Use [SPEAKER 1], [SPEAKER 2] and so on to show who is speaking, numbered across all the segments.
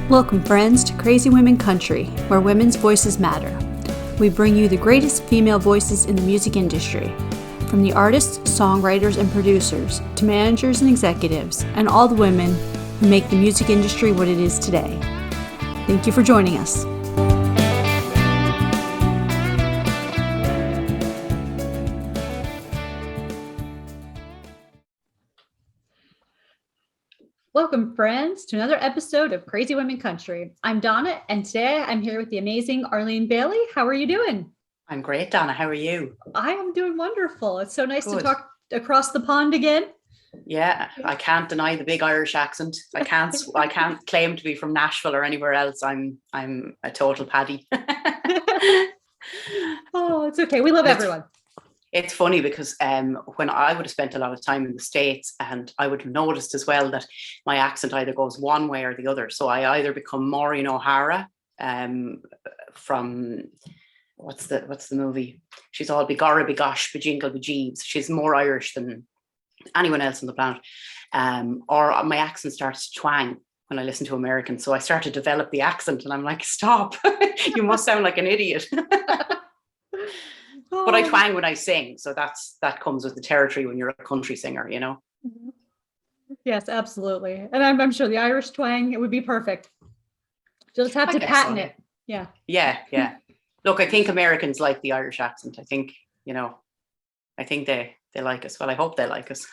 [SPEAKER 1] Welcome, friends, to Crazy Women Country, where women's voices matter. We bring you the greatest female voices in the music industry, from the artists, songwriters, and producers, to managers and executives, and all the women who make the music industry what it is today. Thank you for joining us. Welcome, friends, to another episode of Crazy Women Country. I'm Donna, and today I'm here with the amazing Arlene Bailey. How are you doing?
[SPEAKER 2] I'm great, Donna. How are you?
[SPEAKER 1] I am doing wonderful. It's so nice to talk across the pond again.
[SPEAKER 2] Yeah, I can't deny the big Irish accent. I can't claim to be from Nashville or anywhere else. I'm a total Paddy.
[SPEAKER 1] Oh, it's okay. We love everyone.
[SPEAKER 2] It's funny because when I would have spent a lot of time in the States, and I would have noticed as well that my accent either goes one way or the other. So I either become Maureen O'Hara from what's the movie? She's all begorra, begosh, bejingle, bejeebs. She's more Irish than anyone else on the planet. Or my accent starts to twang when I listen to Americans. So I start to develop the accent and I'm like, stop, you must sound like an idiot. But I twang when I sing. So that comes with the territory when you're a country singer, you know?
[SPEAKER 1] Yes, absolutely. And I'm sure the Irish twang, it would be perfect. Just have to patent it. Yeah.
[SPEAKER 2] Yeah. Look, I think Americans like the Irish accent. I think they like us. Well, I hope they like us.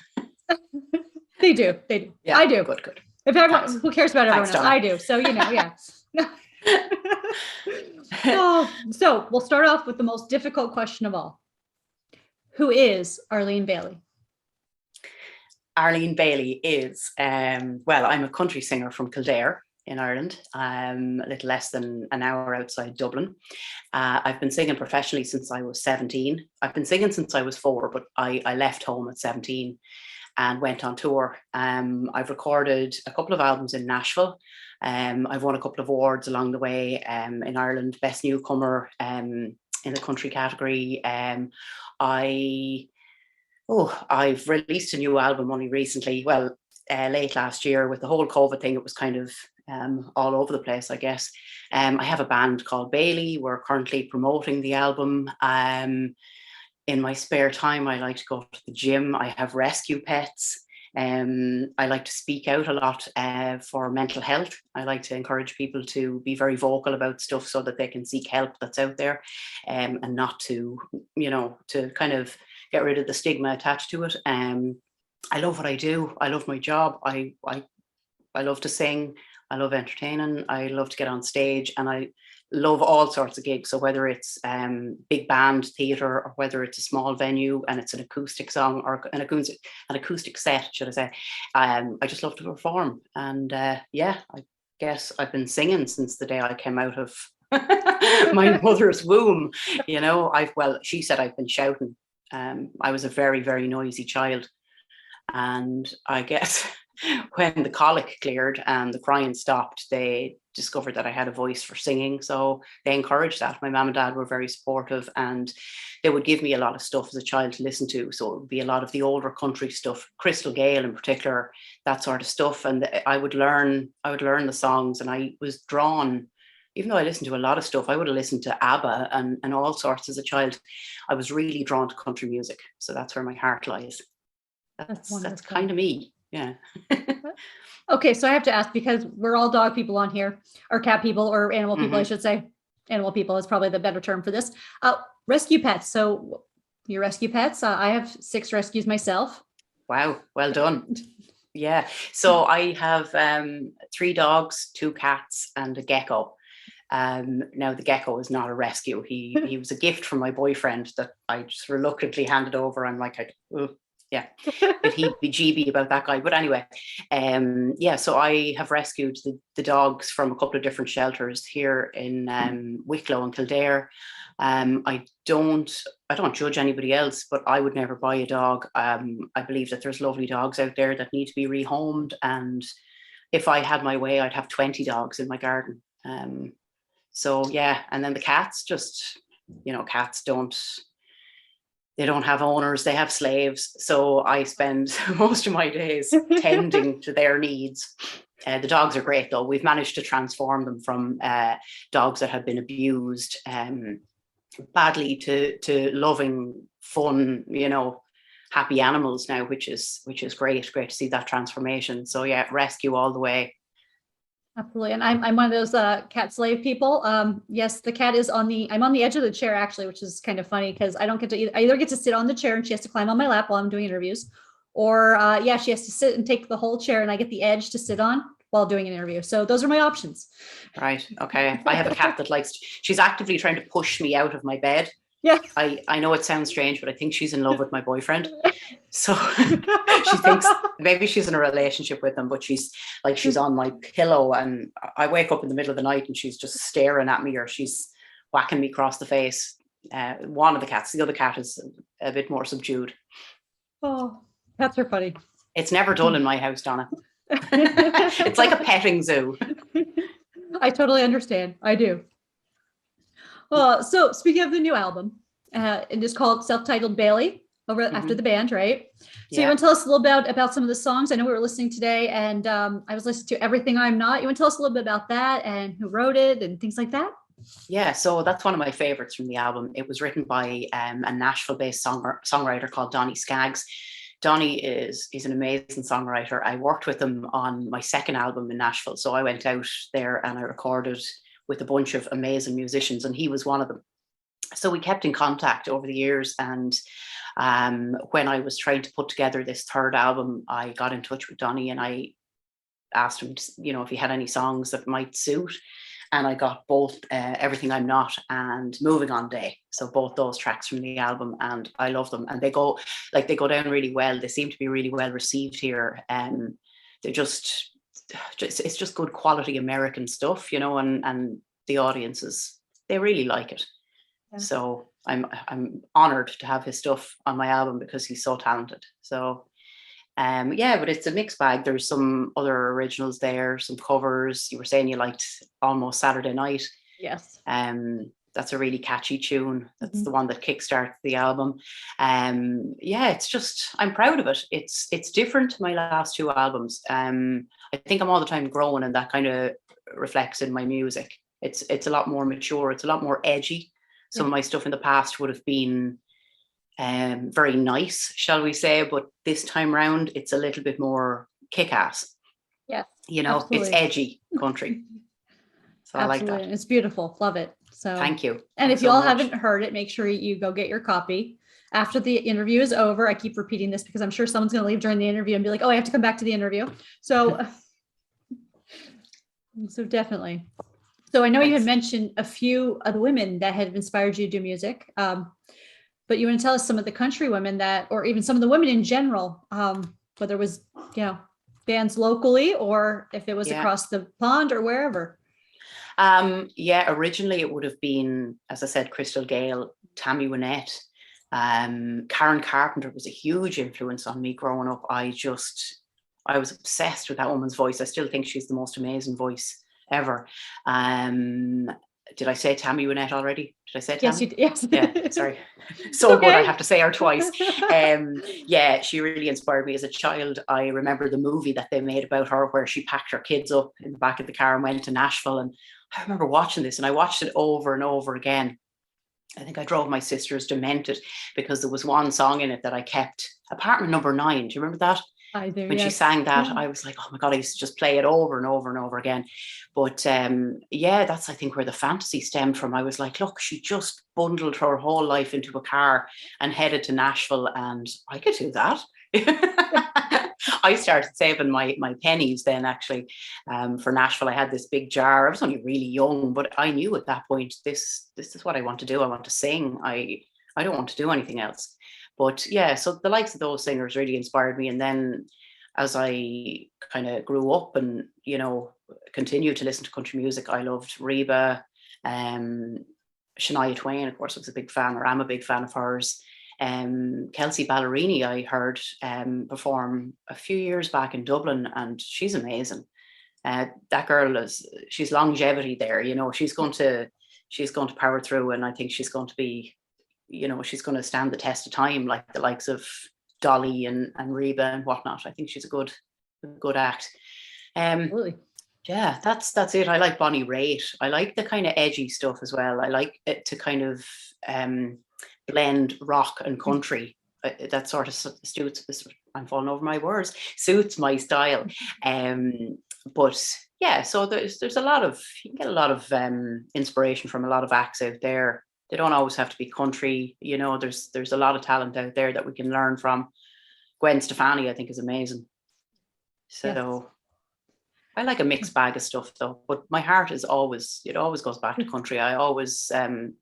[SPEAKER 1] They do.
[SPEAKER 2] Yeah,
[SPEAKER 1] I do.
[SPEAKER 2] Good.
[SPEAKER 1] If everyone, who cares about everyone else?
[SPEAKER 2] Donna.
[SPEAKER 1] I do. So, yeah. So we'll start off with the most difficult question of all. Who is Arlene Bailey?
[SPEAKER 2] Arlene Bailey is, well, I'm a country singer from Kildare in Ireland. I'm a little less than an hour outside Dublin. I've been singing professionally since I was 17. I've been singing since I was 4, but I left home at 17 and went on tour. I've recorded a couple of albums in Nashville. I've won a couple of awards along the way in Ireland, Best Newcomer in the country category. I've released a new album only recently, late last year. With the whole COVID thing, it was kind of all over the place, I guess. I have a band called Bailey. We're currently promoting the album. In my spare time, I like to go to the gym. I have rescue pets. I like to speak out a lot for mental health. I like to encourage people to be very vocal about stuff so that they can seek help that's out there, and not to kind of get rid of the stigma attached to it. I love what I do. I love my job. I love to sing. I love entertaining. I love to get on stage, and I love all sorts of gigs. So whether it's big band theatre, or whether it's a small venue and it's an acoustic song or an acoustic set, should I say, I just love to perform. And I guess I've been singing since the day I came out of my mother's womb. She said I've been shouting. I was a very, very noisy child, and I guess when the colic cleared and the crying stopped, they discovered that I had a voice for singing. So they encouraged that. My mum and dad were very supportive, and they would give me a lot of stuff as a child to listen to. So it would be a lot of the older country stuff, Crystal Gayle in particular, that sort of stuff. And I would learn the songs, and I was drawn. Even though I listened to a lot of stuff, I would have listened to ABBA and all sorts as a child. I was really drawn to country music. So that's where my heart lies. That's kind of me. Yeah.
[SPEAKER 1] Okay, so I have to ask, because we're all dog people on here, or cat people, or animal people, I should say. Animal people is probably the better term for this. Rescue pets. So your rescue pets, I have 6 rescues myself.
[SPEAKER 2] Wow, well done. Yeah. So I have 3 dogs, 2 cats, and a gecko. Now the gecko is not a rescue. He was a gift from my boyfriend that I just reluctantly handed over. I'm like, yeah, but he'd be GB about that guy. But anyway, so I have rescued the dogs from a couple of different shelters here in Wicklow and Kildare. I don't judge anybody else, but I would never buy a dog. I believe that there's lovely dogs out there that need to be rehomed, and if I had my way, I'd have 20 dogs in my garden. So yeah, and then the cats, just cats they don't have owners, they have slaves. So I spend most of my days tending to their needs. The dogs are great, though. We've managed to transform them from dogs that have been abused badly to loving, fun, happy animals now, which is great to see that transformation. So yeah, rescue all the way.
[SPEAKER 1] Absolutely. And I'm one of those cat slave people. Yes, the cat is I'm on the edge of the chair actually, which is kind of funny because I don't get to I either get to sit on the chair and she has to climb on my lap while I'm doing interviews, or she has to sit and take the whole chair and I get the edge to sit on while doing an interview. So those are my options.
[SPEAKER 2] Right. Okay. I have a cat that she's actively trying to push me out of my bed.
[SPEAKER 1] Yeah.
[SPEAKER 2] I know it sounds strange, but I think she's in love with my boyfriend. So she thinks maybe she's in a relationship with him, but she's on my pillow and I wake up in the middle of the night and she's just staring at me or she's whacking me across the face. One of the cats, the other cat is a bit more subdued.
[SPEAKER 1] Oh, cats are funny.
[SPEAKER 2] It's never dull in my house, Donna. It's like a petting zoo.
[SPEAKER 1] I totally understand. I do. So speaking of the new album, it is called self-titled Bailey after the band, right? So you want to tell us a little bit about some of the songs? I know we were listening today and I was listening to Everything I'm Not. You want to tell us a little bit about that and who wrote it and things like that?
[SPEAKER 2] Yeah, so that's one of my favorites from the album. It was written by a Nashville-based songwriter called Donnie Skaggs. Donnie he's an amazing songwriter. I worked with him on my second album in Nashville. So I went out there and I recorded with a bunch of amazing musicians and he was one of them. So we kept in contact over the years. And when I was trying to put together this third album, I got in touch with Donnie and I asked him, if he had any songs that might suit. And I got both Everything I'm Not and Moving On Day. So both those tracks from the album, and I love them. And they go down really well. They seem to be really well received here. They're just it's just good quality American stuff, and the audiences, they really like it. Yeah. So I'm honored to have his stuff on my album because he's so talented. So but it's a mixed bag. There's some other originals there, some covers. You were saying you liked Almost Saturday Night.
[SPEAKER 1] Yes.
[SPEAKER 2] That's a really catchy tune. That's the one that kickstarts the album. It's just, I'm proud of it. It's different to my last two albums. I think I'm all the time growing, and that kind of reflects in my music. It's a lot more mature. It's a lot more edgy. Some of my stuff in the past would have been very nice, shall we say, but this time round it's a little bit more kick-ass.
[SPEAKER 1] Yes,
[SPEAKER 2] absolutely. It's edgy country. So absolutely. I like that.
[SPEAKER 1] It's beautiful. Love it. So
[SPEAKER 2] thank you.
[SPEAKER 1] And if you all haven't heard it, make sure you go get your copy after the interview is over. I keep repeating this because I'm sure someone's going to leave during the interview and be like, oh, I have to come back to the interview. So so definitely. So I know you had mentioned a few of the women that had inspired you to do music. But you want to tell us some of the country women or even some of the women in general, whether it was, bands locally or if it was across the pond or wherever.
[SPEAKER 2] Originally it would have been, as I said, Crystal Gayle, Tammy Wynette, Karen Carpenter was a huge influence on me growing up. I was obsessed with that woman's voice. I still think she's the most amazing voice ever. Did I say Tammy Wynette already? Did I say Tammy?
[SPEAKER 1] Yes, you did. Yes.
[SPEAKER 2] Yeah, sorry. So okay. Good, I have to say her twice. She really inspired me as a child. I remember the movie that they made about her where she packed her kids up in the back of the car and went to Nashville. And I remember watching this and I watched it over and over again. I think I drove my sisters demented because there was one song in it that I kept, Apartment Number 9. Do you remember that?
[SPEAKER 1] I do,
[SPEAKER 2] when she sang that, I was like, oh my God, I used to just play it over and over and over again. But that's, I think, where the fantasy stemmed from. I was like, look, she just bundled her whole life into a car and headed to Nashville, and I could do that. I started saving my pennies then, actually, for Nashville. I had this big jar. I was only really young, but I knew at that point, this is what I want to do. I want to sing. I don't want to do anything else. But so the likes of those singers really inspired me. And then as I kind of grew up and, continued to listen to country music, I loved Reba, Shania Twain, of course, was a big fan, or I'm a big fan of hers. Kelsey Ballerini, I heard perform a few years back in Dublin, and she's amazing. That girl she's longevity there, she's going to power through, and I think she's going to be, she's going to stand the test of time, like the likes of Dolly and Reba and whatnot. I think she's a good act.
[SPEAKER 1] Absolutely.
[SPEAKER 2] Yeah, that's it. I like Bonnie Raitt. I like the kind of edgy stuff as well. I like it to kind of blend rock and country. That sort of suits. I'm falling over my words. Suits my style. But yeah, so there's a lot of, you can get a lot of inspiration from a lot of acts out there. They don't always have to be country. You know, there's a lot of talent out there that we can learn from. Gwen Stefani, I think, is amazing. So. Yes. I like a mixed bag of stuff though, but my heart is always, it always goes back to country. I always find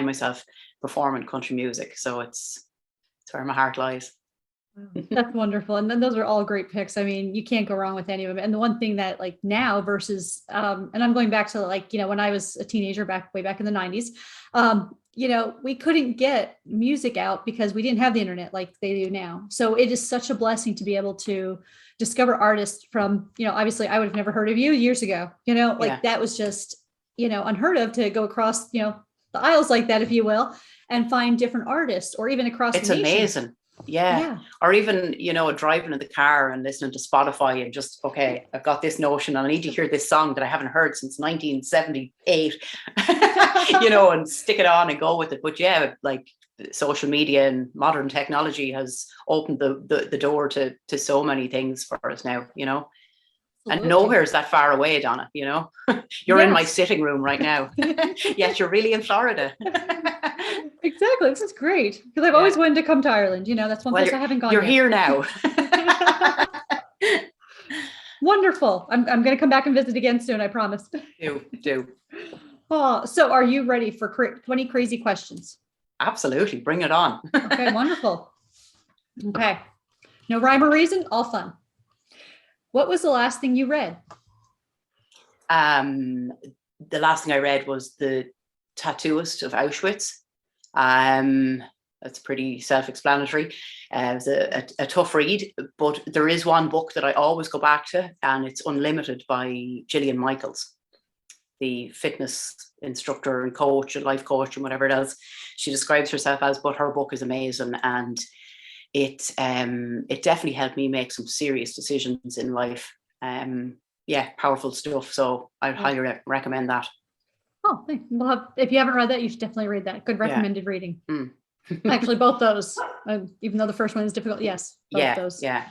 [SPEAKER 2] myself performing country music. So it's where my heart lies.
[SPEAKER 1] That's wonderful. And then those are all great picks. I mean, you can't go wrong with any of them. And the one thing that like now versus, and I'm going back to like, you know, when I was a teenager way back in the 90s, you know, we couldn't get music out because we didn't have the internet like they do now. So it is such a blessing to be able to discover artists from, you know, obviously I would have never heard of you years ago, you know, like that was just, you know, unheard of to go across, you know, the aisles like that, if you will, and find different artists or even across the nation. It's amazing.
[SPEAKER 2] Yeah. Or even, you know, driving in the car and listening to Spotify and just, okay, I've got this notion and I need to hear this song that I haven't heard since 1978, you know, and stick it on and go with it. But yeah, like social media and modern technology has opened the door to so many things for us now, you know. Absolutely. And nowhere's that far away, Donna, you know. You're in my sitting room right now. Yet you're really in Florida.
[SPEAKER 1] Exactly. This is great. Because I've always wanted to come to Ireland. You know, that's one place I haven't gone
[SPEAKER 2] yet. You're
[SPEAKER 1] yet.
[SPEAKER 2] Here now.
[SPEAKER 1] Wonderful. I'm going to come back and visit again soon, I promise.
[SPEAKER 2] Do.
[SPEAKER 1] Oh, so are you ready for 20 crazy questions?
[SPEAKER 2] Absolutely. Bring it on.
[SPEAKER 1] Okay, wonderful. Okay. No rhyme or reason, all fun. What was the last thing you read?
[SPEAKER 2] The last thing I read was The Tattooist of Auschwitz. That's pretty self-explanatory. It was a tough read, but there is one book that I always go back to, and it's Unlimited by Gillian Michaels, the fitness instructor and coach and life coach and whatever else she describes herself as, but her book is amazing, and it definitely helped me make some serious decisions in life. Powerful stuff. So I highly recommend that.
[SPEAKER 1] Oh, well, if you haven't read that, you should definitely read that. Good recommended reading. Actually, both those, even though the first one is difficult. Yes, both those. Yeah.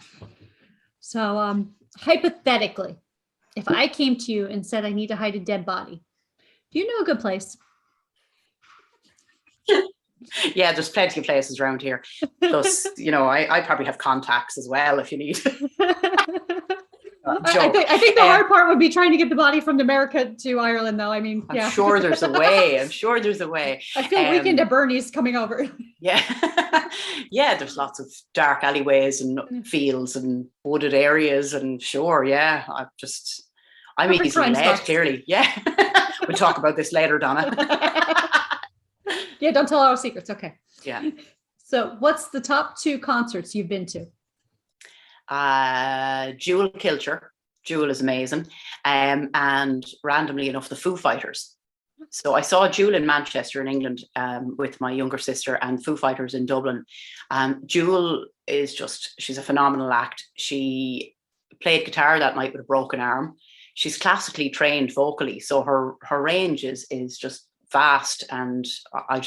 [SPEAKER 1] So hypothetically, if I came to you and said I need to hide a dead body, do you know a good place?
[SPEAKER 2] Yeah, there's plenty of places around here. Plus, you know, I probably have contacts as well if you need.
[SPEAKER 1] I think the hard part would be trying to get the body from America to Ireland, though. I mean,
[SPEAKER 2] I'm sure there's a way. I feel
[SPEAKER 1] Weekend at Bernie's coming over.
[SPEAKER 2] Yeah. Yeah, there's lots of dark alleyways and fields and wooded areas, and I'm easily led, clearly. Yeah. We'll talk about this later, Donna.
[SPEAKER 1] Yeah, don't tell our secrets. Okay.
[SPEAKER 2] Yeah.
[SPEAKER 1] So what's the top 2 concerts you've been to?
[SPEAKER 2] Jewel Kilcher. Jewel is amazing. And randomly enough, the Foo Fighters. So I saw Jewel in Manchester in England with my younger sister, and Foo Fighters in Dublin. Jewel is she's a phenomenal act. She played guitar that night with a broken arm. She's classically trained vocally, so her range is just vast. And I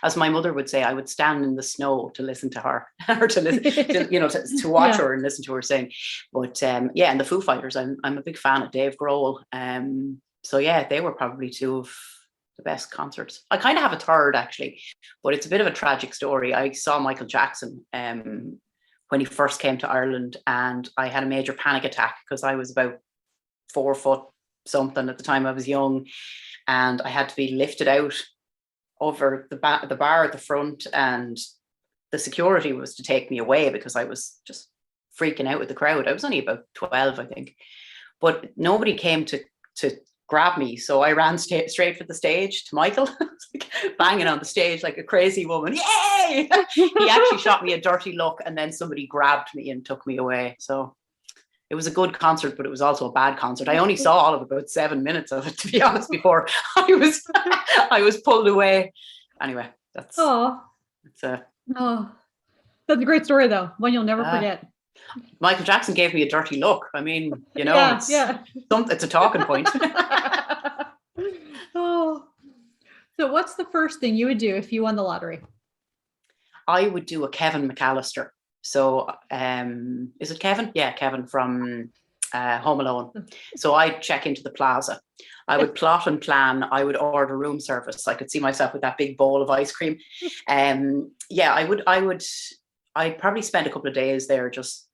[SPEAKER 2] as my mother would say, I would stand in the snow to listen to her, or to listen, to watch her and listen to her sing. But and the Foo Fighters, I'm a big fan of Dave Grohl. So yeah, they were probably 2 of the best concerts. I kind of have a third actually, but it's a bit of a tragic story. I saw Michael Jackson when he first came to Ireland, and I had a major panic attack because I was about 4 foot something at the time. I was young, and I had to be lifted out over the bar at the front, and the security was to take me away because I was just freaking out with the crowd. I was only about 12, I think, but nobody came to grab me. So I ran straight for the stage to Michael, banging on the stage like a crazy woman. Yay! He actually shot me a dirty look, and then somebody grabbed me and took me away. So it was a good concert, but it was also a bad concert. I only saw all of about 7 minutes of it, to be honest, before I was pulled away. Anyway, that's a
[SPEAKER 1] great story though. One you'll never forget.
[SPEAKER 2] Michael Jackson gave me a dirty look. I mean,
[SPEAKER 1] Yeah.
[SPEAKER 2] It's a talking point.
[SPEAKER 1] Oh, so what's the first thing you would do if you won the lottery?
[SPEAKER 2] I would do a Kevin McAllister. So is it Kevin? Yeah, Kevin from Home Alone. So I'd check into the plaza. I would plot and plan. I would order room service. I could see myself with that big bowl of ice cream. I'd probably spend a couple of days there just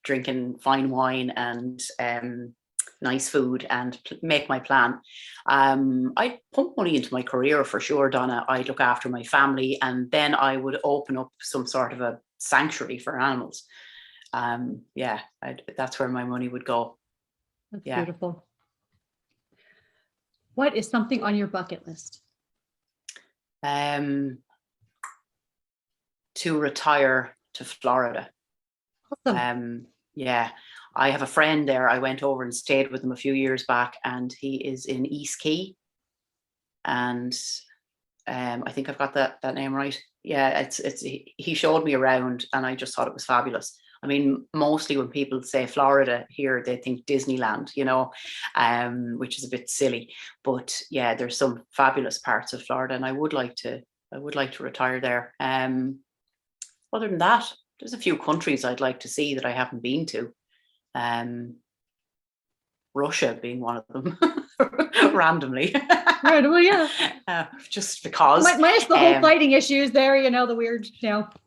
[SPEAKER 2] drinking fine wine and nice food and make my plan. I'd pump money into my career for sure, Donna. I'd look after my family, and then I would open up some sort of a sanctuary for animals. That's where my money would go.
[SPEAKER 1] That's beautiful. What is something on your bucket list?
[SPEAKER 2] To retire to Florida.
[SPEAKER 1] Awesome.
[SPEAKER 2] I have a friend there. I went over and stayed with him a few years back, and he is in East Key. And I think I've got that name right. Yeah, he showed me around, and I just thought it was fabulous. I mean, mostly when people say Florida here, they think Disneyland, which is a bit silly. But yeah, there's some fabulous parts of Florida, and I would like to retire there. Other than that, there's a few countries I'd like to see that I haven't been to. Russia being one of them, randomly.
[SPEAKER 1] Randomly, yeah.
[SPEAKER 2] Just because.
[SPEAKER 1] Minus the whole fighting issues there, the weird,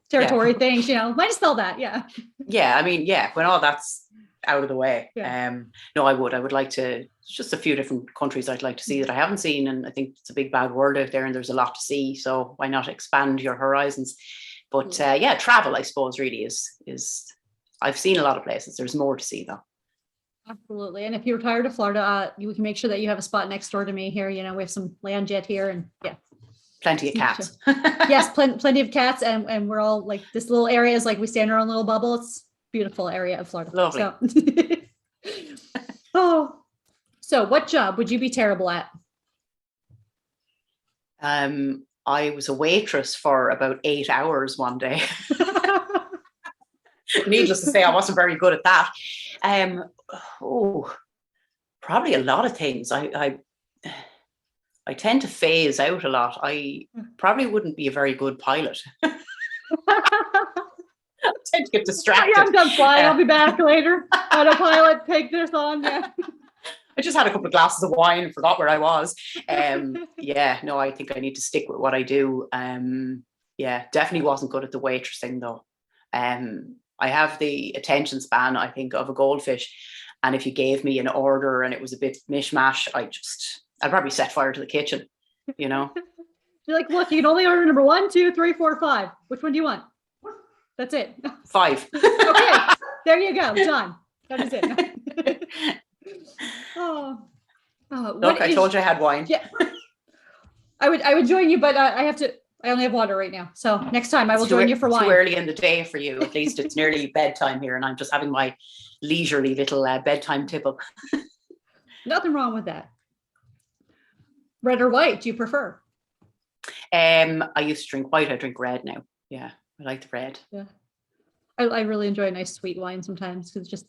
[SPEAKER 1] territory things, minus all that, yeah.
[SPEAKER 2] Yeah, I mean, when all that's out of the way.
[SPEAKER 1] Yeah.
[SPEAKER 2] No, I would like to, just a few different countries I'd like to see that I haven't seen, and I think it's a big bad world out there and there's a lot to see, so why not expand your horizons? But travel, I suppose, really is I've seen a lot of places. There's more to see though.
[SPEAKER 1] Absolutely. And if you retire to Florida, we can make sure that you have a spot next door to me here. We have some land jet here, and
[SPEAKER 2] plenty of cats.
[SPEAKER 1] Yes, plenty of cats, and we're all like, this little area is like we stay in our own little bubble. It's a beautiful area of Florida.
[SPEAKER 2] Lovely.
[SPEAKER 1] So what job would you be terrible at?
[SPEAKER 2] I was a waitress for about 8 hours one day. Needless to say, I wasn't very good at that. Probably a lot of things. I tend to phase out a lot. I probably wouldn't be a very good pilot. I tend to get distracted.
[SPEAKER 1] Yeah, I'm done flying. I'll be back later. Autopilot, take this on. Yeah.
[SPEAKER 2] I just had a couple of glasses of wine and forgot where I was. I think I need to stick with what I do. Definitely wasn't good at the waitressing though. I have the attention span, I think, of a goldfish. And if you gave me an order and it was a bit mishmash, I'd probably set fire to the kitchen, You're
[SPEAKER 1] like, look, you can only order number 1, 2, 3, 4, 5. Which one do you want? That's it.
[SPEAKER 2] 5.
[SPEAKER 1] Okay, there you go. Done. That is it.
[SPEAKER 2] Look, I told you I had wine.
[SPEAKER 1] Yeah, I would join you, but I only have water right now. So next time I will join you for wine.
[SPEAKER 2] Too early in the day for you. At least it's nearly bedtime here, and I'm just having my leisurely little bedtime tipple.
[SPEAKER 1] Nothing wrong with that. Red or white, do you prefer?
[SPEAKER 2] I used to drink white. I drink red now. Yeah, I like the red.
[SPEAKER 1] Yeah, I really enjoy a nice sweet wine sometimes because it's just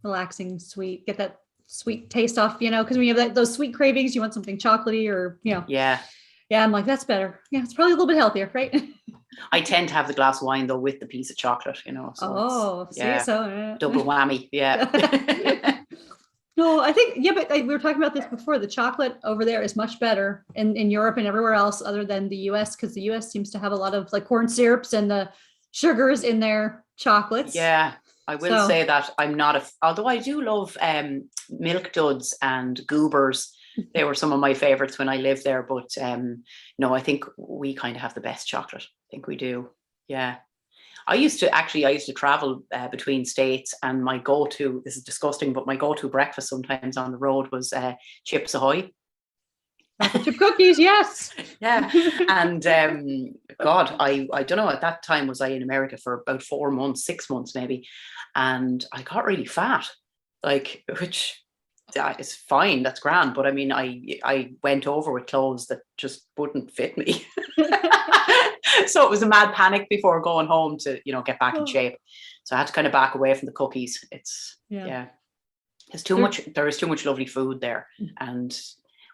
[SPEAKER 1] relaxing, sweet. Get that sweet taste off, because when you have those sweet cravings, you want something chocolatey or, Yeah, I'm like, that's better. Yeah, it's probably a little bit healthier, right?
[SPEAKER 2] I tend to have the glass of wine though with the piece of chocolate, So double whammy. Yeah.
[SPEAKER 1] No, I think, but we were talking about this before. The chocolate over there is much better in Europe and everywhere else other than the US, because the US seems to have a lot of like corn syrups and the sugars in their chocolates.
[SPEAKER 2] Yeah, I will say that I'm not although I do love Milk Duds and Goobers. They were some of my favorites when I lived there, but no, I think we kind of have the best chocolate. I think we do. Yeah. I used to travel between states, and my go-to, this is disgusting, but my go-to breakfast sometimes on the road was Chips Ahoy.
[SPEAKER 1] Chip cookies, yes.
[SPEAKER 2] Yeah. And God, I don't know, at that time was I in America for about 6 months maybe, and I got really fat, which it's fine, that's grand. But I mean, I went over with clothes that just wouldn't fit me. So it was a mad panic before going home to, get back in shape. So I had to kind of back away from the cookies. It's, it's too much. There is too much lovely food there. And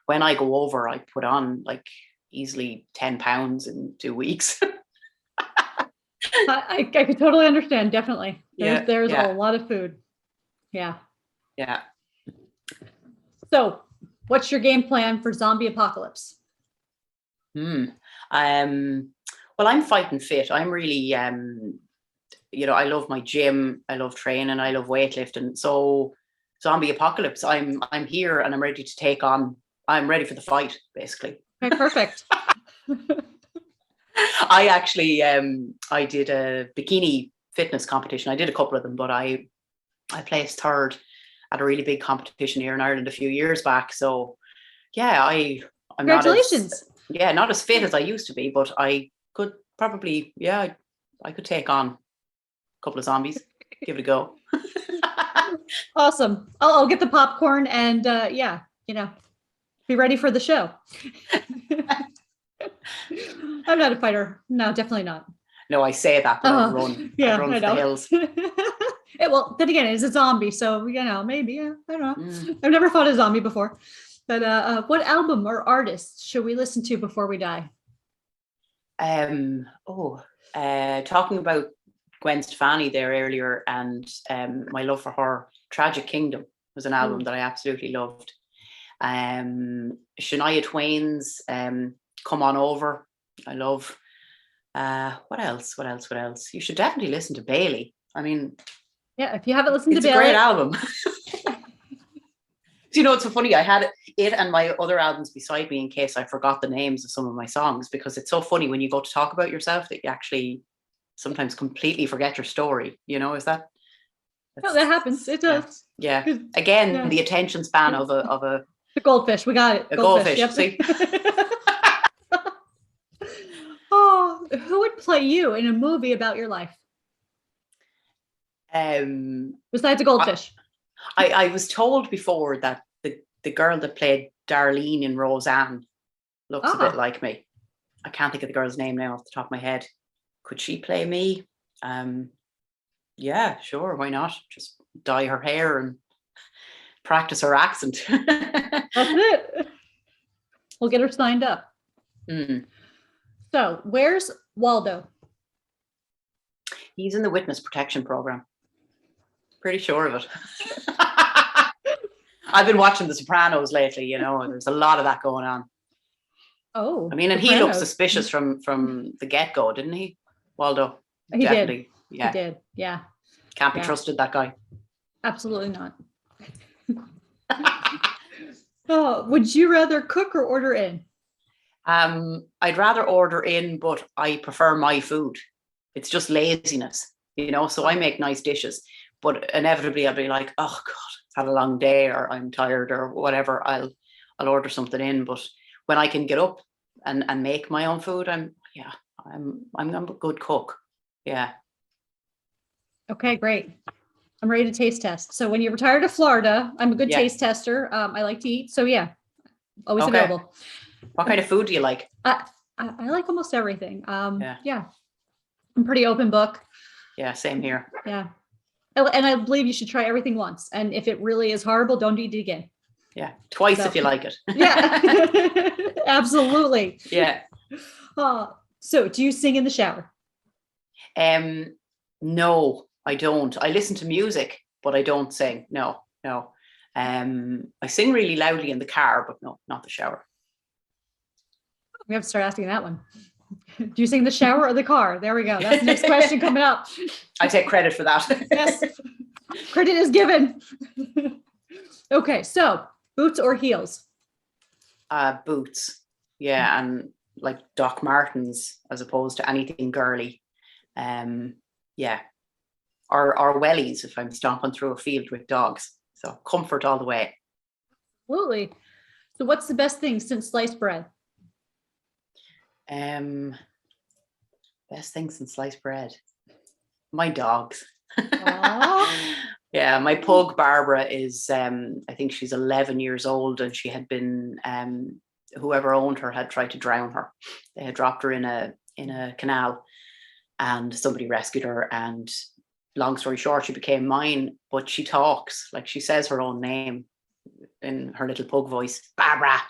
[SPEAKER 2] when I go over, I put on like easily 10 pounds in 2 weeks.
[SPEAKER 1] I could totally understand. Definitely. There's a lot of food. Yeah.
[SPEAKER 2] Yeah.
[SPEAKER 1] So what's your game plan for zombie apocalypse?
[SPEAKER 2] Well, I'm fighting fit. I'm really, I love my gym. I love training. I love weightlifting. So zombie apocalypse, I'm here and I'm ready to take on. I'm ready for the fight, basically.
[SPEAKER 1] Okay, perfect.
[SPEAKER 2] I actually, I did a bikini fitness competition. I did a couple of them, but I placed third at a really big competition here in Ireland a few years back. So yeah, I'm
[SPEAKER 1] congratulations.
[SPEAKER 2] Not as fit as I used to be, but I could probably, I could take on a couple of zombies. Give it a go.
[SPEAKER 1] Awesome. I'll get the popcorn and be ready for the show. I'm not a fighter. No, definitely not.
[SPEAKER 2] No, I say that, but I run.
[SPEAKER 1] Yeah,
[SPEAKER 2] I run for the hills.
[SPEAKER 1] Well, then again, it's a zombie, so maybe. I don't know. I've never fought a zombie before. But what album or artist should we listen to before we die?
[SPEAKER 2] Talking about Gwen Stefani there earlier, and my love for her, Tragic Kingdom was an album that I absolutely loved. Shania Twain's Come On Over, I love. What else? You should definitely listen to Bailey. I mean,
[SPEAKER 1] yeah, if you haven't listened to Bailey,
[SPEAKER 2] it's a great album. It's so funny. I had it and my other albums beside me in case I forgot the names of some of my songs, because it's so funny when you go to talk about yourself that you actually sometimes completely forget your story. Is that?
[SPEAKER 1] Oh, that happens. It does.
[SPEAKER 2] Yeah. Again, the attention span of a
[SPEAKER 1] the goldfish. We got it.
[SPEAKER 2] A goldfish. Yep. See?
[SPEAKER 1] Oh, who would play you in a movie about your life? Besides a goldfish.
[SPEAKER 2] I was told before that the girl that played Darlene in Roseanne looks a bit like me. I can't think of the girl's name now off the top of my head. Could she play me? Yeah, sure. Why not? Just dye her hair and practice her accent.
[SPEAKER 1] That's it. We'll get her signed up. So where's Waldo?
[SPEAKER 2] He's in the witness protection program. Pretty sure of it. I've been watching The Sopranos lately, there's a lot of that going on.
[SPEAKER 1] Oh.
[SPEAKER 2] I mean, and he looked suspicious from the get-go, didn't he? Waldo.
[SPEAKER 1] He definitely did. Yeah. He did. Yeah.
[SPEAKER 2] Can't be trusted, that guy.
[SPEAKER 1] Absolutely not. Would you rather cook or order in?
[SPEAKER 2] I'd rather order in, but I prefer my food. It's just laziness, so I make nice dishes, but inevitably I'll be like, oh God, I've had a long day, or I'm tired, or whatever. I'll order something in. But when I can get up and make my own food, I'm a good cook. Yeah.
[SPEAKER 1] Okay, great. I'm ready to taste test. So when you retire to Florida, I'm a good taste tester. I like to eat. So yeah, always available.
[SPEAKER 2] What kind of food do you like?
[SPEAKER 1] I like almost everything. Yeah. I'm pretty open book.
[SPEAKER 2] Yeah, same here.
[SPEAKER 1] Yeah. And I believe you should try everything once. And if it really is horrible, don't eat it again.
[SPEAKER 2] Yeah. Twice if you like it.
[SPEAKER 1] Yeah. Absolutely.
[SPEAKER 2] Yeah.
[SPEAKER 1] So do you sing in the shower?
[SPEAKER 2] No, I don't. I listen to music, but I don't sing. No. I sing really loudly in the car, but no, not the shower.
[SPEAKER 1] We have to start asking that one. Do you sing in the shower or the car? There we go. That's the next question coming up.
[SPEAKER 2] I take credit for that.
[SPEAKER 1] Yes. Credit is given. Okay, so boots or heels?
[SPEAKER 2] Boots. Yeah, and like Doc Martens as opposed to anything girly. Yeah. Or wellies if I'm stomping through a field with dogs. So comfort all the way.
[SPEAKER 1] Absolutely. So what's the best thing since sliced bread?
[SPEAKER 2] Best thing since sliced bread. My dogs. Yeah, my pug Barbara is I think she's 11 years old, and she had been whoever owned her had tried to drown her. They had dropped her in a canal, and somebody rescued her, and long story short, she became mine. But she talks, like, she says her own name in her little pug voice, Barbara.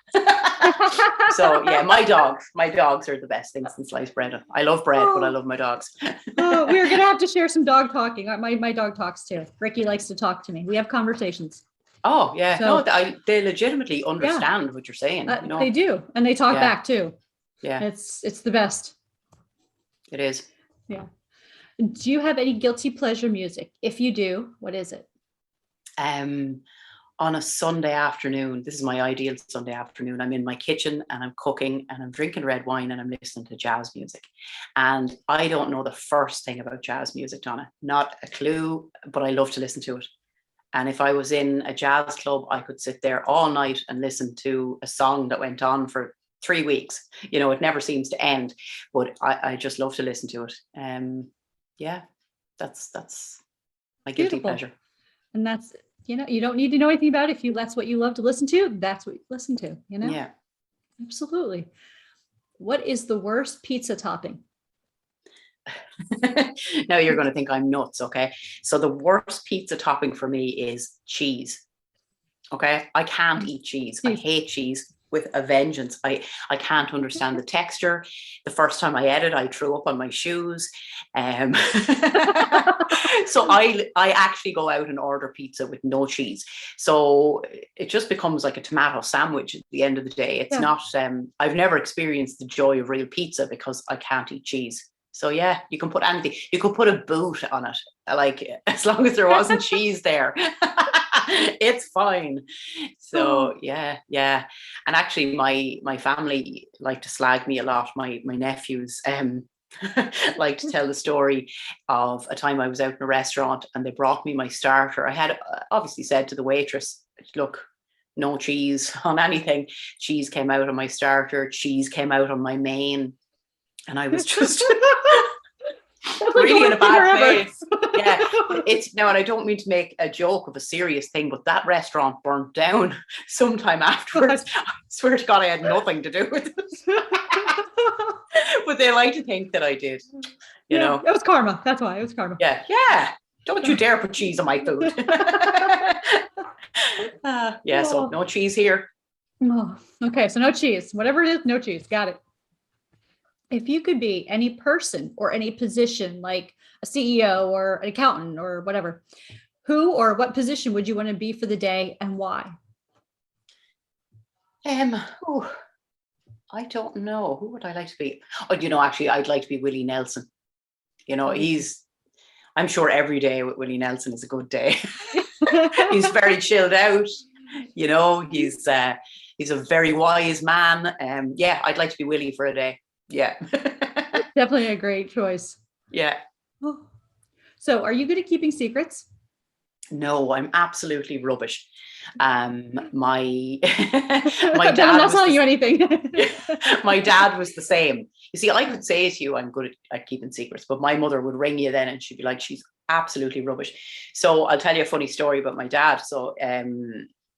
[SPEAKER 2] So yeah, my dogs are the best things in sliced bread. I love bread, but I love my dogs.
[SPEAKER 1] We're gonna have to share some dog talking. My dog talks too. Ricky likes to talk to me. We have conversations.
[SPEAKER 2] Oh yeah, so, no, they legitimately understand what you're saying. You know?
[SPEAKER 1] They do, and they talk back too.
[SPEAKER 2] Yeah,
[SPEAKER 1] it's the best.
[SPEAKER 2] It is.
[SPEAKER 1] Yeah. Do you have any guilty pleasure music? If you do, what is it?
[SPEAKER 2] On a Sunday afternoon, this is my ideal Sunday afternoon. I'm in my kitchen and I'm cooking and I'm drinking red wine and I'm listening to jazz music. And I don't know the first thing about jazz music, Donna, not a clue, but I love to listen to it. And if I was in a jazz club, I could sit there all night and listen to a song that went on for 3 weeks. You know, it never seems to end, but I just love to listen to it. Yeah, that's my guilty pleasure.
[SPEAKER 1] And that's, you don't need to know anything about it. If that's what you love to listen to, that's what you listen to,
[SPEAKER 2] Yeah.
[SPEAKER 1] Absolutely. What is the worst pizza topping?
[SPEAKER 2] Now you're going to think I'm nuts, okay? So the worst pizza topping for me is cheese. Okay? I can't eat cheese. I hate cheese with a vengeance. I can't understand the texture. The first time I ate it, I threw up on my shoes. So I actually go out and order pizza with no cheese. So it just becomes like a tomato sandwich at the end of the day. It's not, I've never experienced the joy of real pizza because I can't eat cheese. So yeah, you can put anything. You could put a boot on it, like, as long as there wasn't cheese there. It's fine. So yeah. And actually my family like to slag me a lot. My nephews like to tell the story of a time I was out in a restaurant and they brought me my starter. I had obviously said to the waitress, look, no cheese on anything. Cheese came out on my starter, cheese came out on my main, and I was just really in a bad place. Yeah, it's now, and I don't mean to make a joke of a serious thing, but that restaurant burnt down sometime afterwards. I swear to God, I had nothing to do with it. But they like to think that I did. You know,
[SPEAKER 1] it was karma. That's why it was karma.
[SPEAKER 2] Yeah. Don't you dare put cheese on my food. So no cheese here.
[SPEAKER 1] Okay, so no cheese. Whatever it is, no cheese. Got it. If you could be any person or any position, like a CEO or an accountant or whatever, who or what position would you want to be for the day and why?
[SPEAKER 2] I don't know. Who would I like to be? Oh, actually, I'd like to be Willie Nelson. I'm sure every day with Willie Nelson is a good day. He's very chilled out. He's a very wise man. I'd like to be Willie for a day. Yeah.
[SPEAKER 1] Definitely a great choice.
[SPEAKER 2] Yeah.
[SPEAKER 1] So are you good at keeping secrets?
[SPEAKER 2] No, I'm absolutely rubbish. My
[SPEAKER 1] dad I'm not telling you anything.
[SPEAKER 2] My dad was the same. You see, I could say to you I'm good at keeping secrets, but my mother would ring you then and she'd be like, she's absolutely rubbish. So I'll tell you a funny story about my dad. So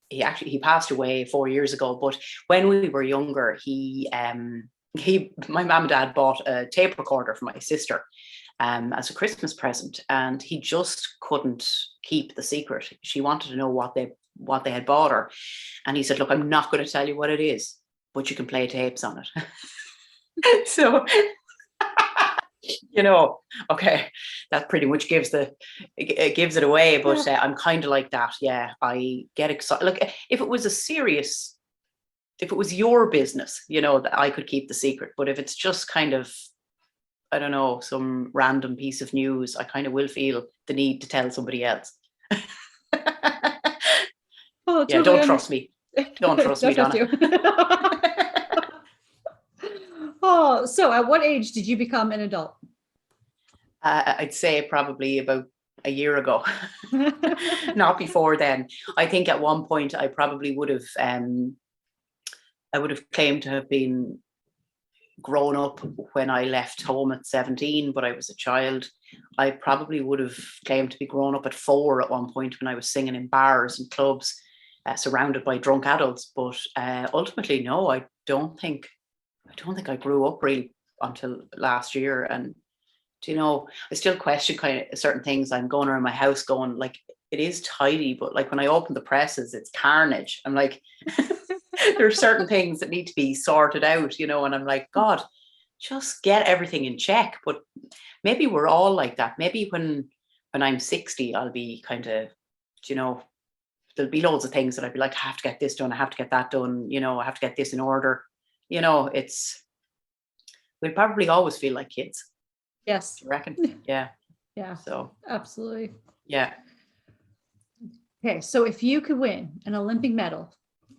[SPEAKER 2] he passed away 4 years ago, but when we were younger, my mum and dad bought a tape recorder for my sister as a Christmas present, and he just couldn't keep the secret. She wanted to know what they had bought her, and he said, look, I'm not going to tell you what it is, but you can play tapes on it. So okay, that pretty much gives it away, but I'm kind of like that. Yeah, I get excited. Like, if it was your business, that I could keep the secret. But if it's just kind of, I don't know, some random piece of news, I kind of will feel the need to tell somebody else. Totally. Don't trust me. Don't trust me, Donna.
[SPEAKER 1] So at what age did you become an adult?
[SPEAKER 2] I'd say probably about a year ago. Not before then. I think at one point I probably would have claimed to have been grown up when I left home at 17, but I was a child. I probably would have claimed to be grown up at 4 at one point when I was singing in bars and clubs, surrounded by drunk adults. But ultimately, no, I don't think I grew up really until last year. And I still question kind of certain things. I'm going around my house going like, it is tidy, but like when I open the presses, it's carnage. I'm like, there are certain things that need to be sorted out, and I'm like, God, just get everything in check. But maybe we're all like that. Maybe when I'm 60, I'll be kind of, there'll be loads of things that I'd be like, I have to get this done, I have to get that done, I have to get this in order. We'll probably always feel like kids.
[SPEAKER 1] Yes.
[SPEAKER 2] I reckon. Yeah.
[SPEAKER 1] Yeah.
[SPEAKER 2] So
[SPEAKER 1] absolutely.
[SPEAKER 2] Yeah.
[SPEAKER 1] Okay, so if you could win an Olympic medal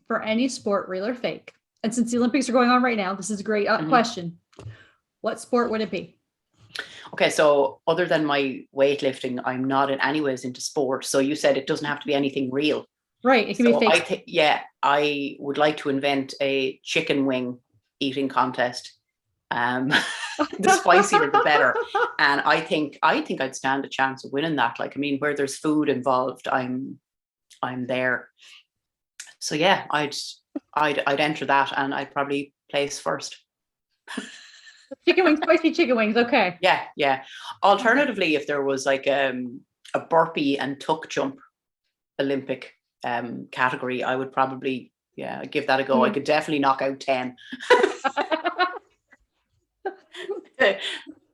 [SPEAKER 1] for any sport, real or fake, and since the Olympics are going on right now, this is a great question. What sport would it be? Okay,
[SPEAKER 2] so other than my weightlifting, I'm not in any ways into sport. So you said it doesn't have to be anything real.
[SPEAKER 1] Right, it can be fake.
[SPEAKER 2] I would like to invent a chicken wing eating contest. The spicier the better. And I think I'd stand a chance of winning that. Like, I mean, where there's food involved, I'm there. So yeah, I'd enter that, and I'd probably place first.
[SPEAKER 1] Chicken wings, spicy chicken wings. Okay.
[SPEAKER 2] Yeah. Alternatively, if there was like a burpee and tuck jump Olympic category, I would probably give that a go. I could definitely knock out 10.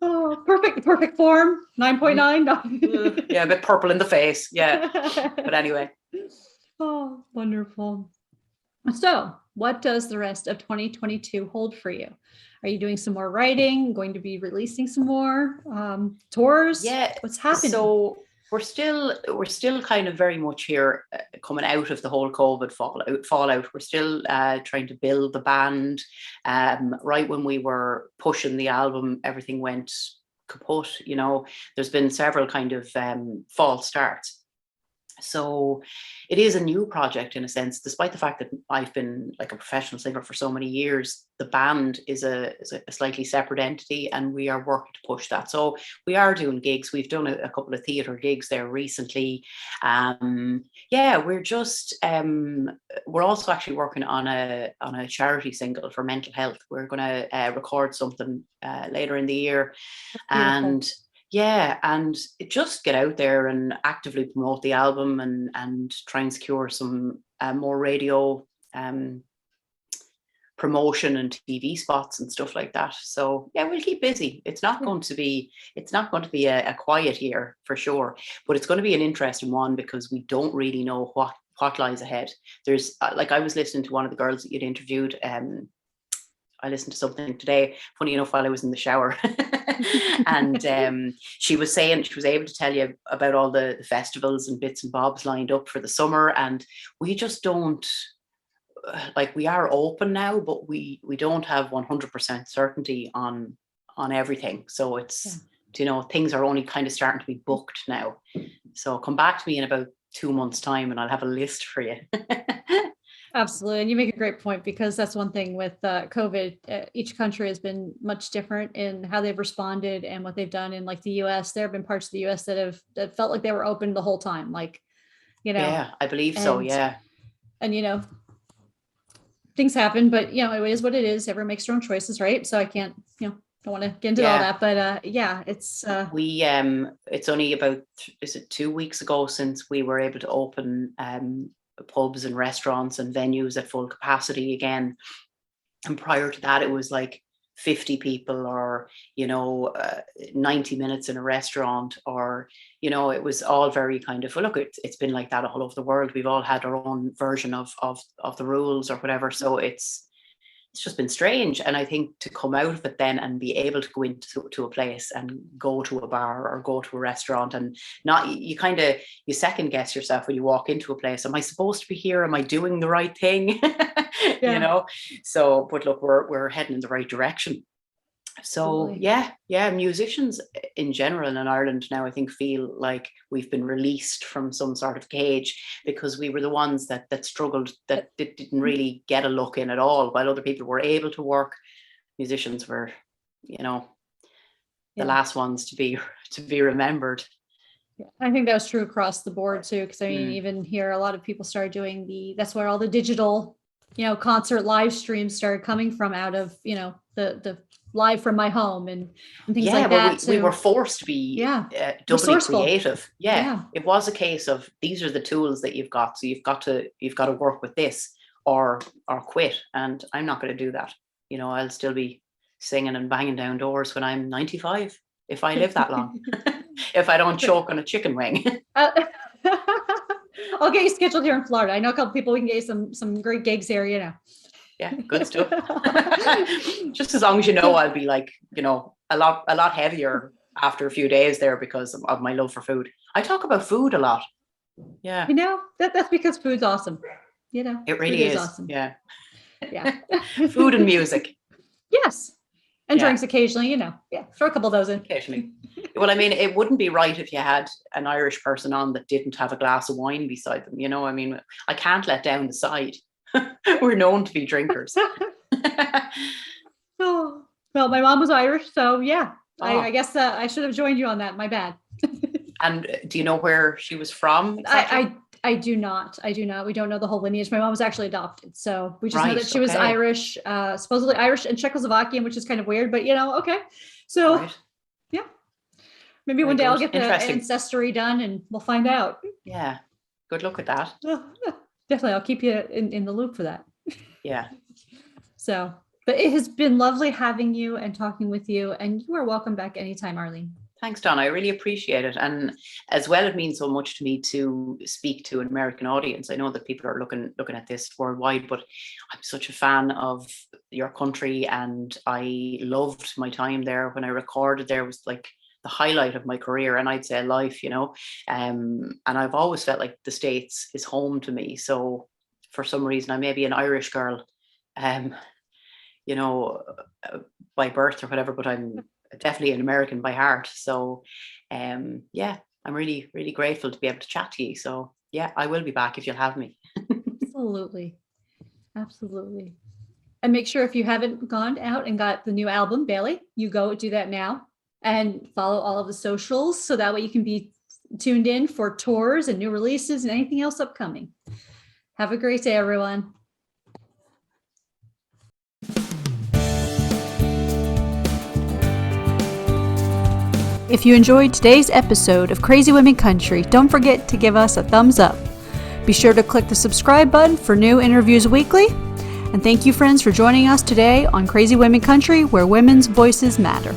[SPEAKER 1] Oh, perfect form. 9.9.
[SPEAKER 2] Yeah, a bit purple in the face. Yeah. But anyway.
[SPEAKER 1] Oh, wonderful. So, what does the rest of 2022 hold for you? Are you doing some more writing? Going to be releasing some more tours?
[SPEAKER 2] Yeah.
[SPEAKER 1] What's happening?
[SPEAKER 2] So we're still kind of very much here coming out of the whole COVID fallout. We're still trying to build the band. Right when we were pushing the album, everything went kaput. There's been several kind of false starts. So it is a new project in a sense, despite the fact that I've been like a professional singer for so many years. The band is a slightly separate entity, and we are working to push that. So we are doing gigs. We've done a couple of theatre gigs there recently. We're just we're also actually working on a charity single for mental health. We're going to record something later in the year. And just get out there and actively promote the album and try and secure some more radio promotion and TV spots and stuff like that. So yeah, we'll keep busy. It's not going to be a quiet year for sure, but it's going to be an interesting one because we don't really know what lies ahead. There's like, I was listening to one of the girls that you'd interviewed. I listened to something today, funny enough, while I was in the shower. And she was saying she was able to tell you about all the festivals and bits and bobs lined up for the summer. And we just don't, like, we are open now, but we don't have 100% certainty on everything. So it's, things are only kind of starting to be booked now. So come back to me in about 2 months' time and I'll have a list for you.
[SPEAKER 1] Absolutely. And you make a great point, because that's one thing with COVID. Each country has been much different in how they've responded and what they've done. In like the US, there have been parts of the US that felt like they were open the whole time. Like,
[SPEAKER 2] Yeah, I believe so. Yeah.
[SPEAKER 1] And, things happen, but, it is what it is. Everyone makes their own choices, right? So I can't, don't want to get into all that, but it's
[SPEAKER 2] it's only about, is it 2 weeks ago since we were able to open pubs and restaurants and venues at full capacity again. And prior to that, it was like 50 people or 90 minutes in a restaurant, or it was all very kind of, well, look, it's been like that all over the world. We've all had our own version of the rules or whatever. So it's just been strange. And I think to come out of it then and be able to go into a place and go to a bar or go to a restaurant, and not, you second guess yourself when you walk into a place. Am I supposed to be here? Am I doing the right thing? So, but look, we're heading in the right direction. So musicians in general in Ireland now, I think, feel like we've been released from some sort of cage, because we were the ones that struggled, that didn't really get a look in at all, while other people were able to work. musicians were, the last ones to be remembered.
[SPEAKER 1] Yeah, I think that was true across the board too, because I mean, even here, a lot of people started doing that's where all the digital, concert live streams started coming from, out of, the live from my home and things like that.
[SPEAKER 2] We were forced to be doubly
[SPEAKER 1] resourceful.
[SPEAKER 2] creative. It was a case of, these are the tools that you've got, so you've got to work with this or quit. And I'm not going to do that. I'll still be singing and banging down doors when I'm 95, if I live that long. If I don't choke on a chicken wing.
[SPEAKER 1] I'll get you scheduled here in Florida. I know a couple people, we can get you some great gigs here,
[SPEAKER 2] Yeah, good stuff. Just as long as I'll be like, a lot heavier after a few days there because of my love for food. I talk about food a lot. Yeah.
[SPEAKER 1] That's because food's awesome.
[SPEAKER 2] It really is awesome.
[SPEAKER 1] Yeah.
[SPEAKER 2] Food and music.
[SPEAKER 1] Yes. And drinks occasionally, throw a couple of those in.
[SPEAKER 2] Occasionally. Well, I mean, it wouldn't be right if you had an Irish person on that didn't have a glass of wine beside them. I mean, I can't let down the side. We're known to be drinkers.
[SPEAKER 1] Oh, well, my mom was Irish, so I guess I should have joined you on that. My bad.
[SPEAKER 2] And do you know where she was from?
[SPEAKER 1] I do not. We don't know the whole lineage. My mom was actually adopted, so we just know that she was Irish, supposedly Irish and Czechoslovakian, which is kind of weird, but okay. So maybe one day I'll get the ancestry done and we'll find out.
[SPEAKER 2] Yeah, good luck with that.
[SPEAKER 1] Definitely, I'll keep you in the loop for that.
[SPEAKER 2] Yeah.
[SPEAKER 1] So, but it has been lovely having you and talking with you, and you are welcome back anytime, Arlene.
[SPEAKER 2] Thanks, Donna. I really appreciate it. And as well, it means so much to me to speak to an American audience. I know that people are looking at this worldwide, but I'm such a fan of your country, and I loved my time there. When I recorded there, was like the highlight of my career, and I'd say life, and I've always felt like the States is home to me. So for some reason, I may be an Irish girl, by birth or whatever, but I'm definitely an American by heart. So I'm really, really grateful to be able to chat to you. So I will be back if you'll have me.
[SPEAKER 1] Absolutely. And make sure, if you haven't gone out and got the new album, Bailey, you go do that now and follow all of the socials, so that way you can be tuned in for tours and new releases and anything else upcoming. Have a great day, everyone. If you enjoyed today's episode of Crazy Women Country, don't forget to give us a thumbs up. Be sure to click the subscribe button for new interviews weekly. And thank you, friends, for joining us today on Crazy Women Country, where women's voices matter.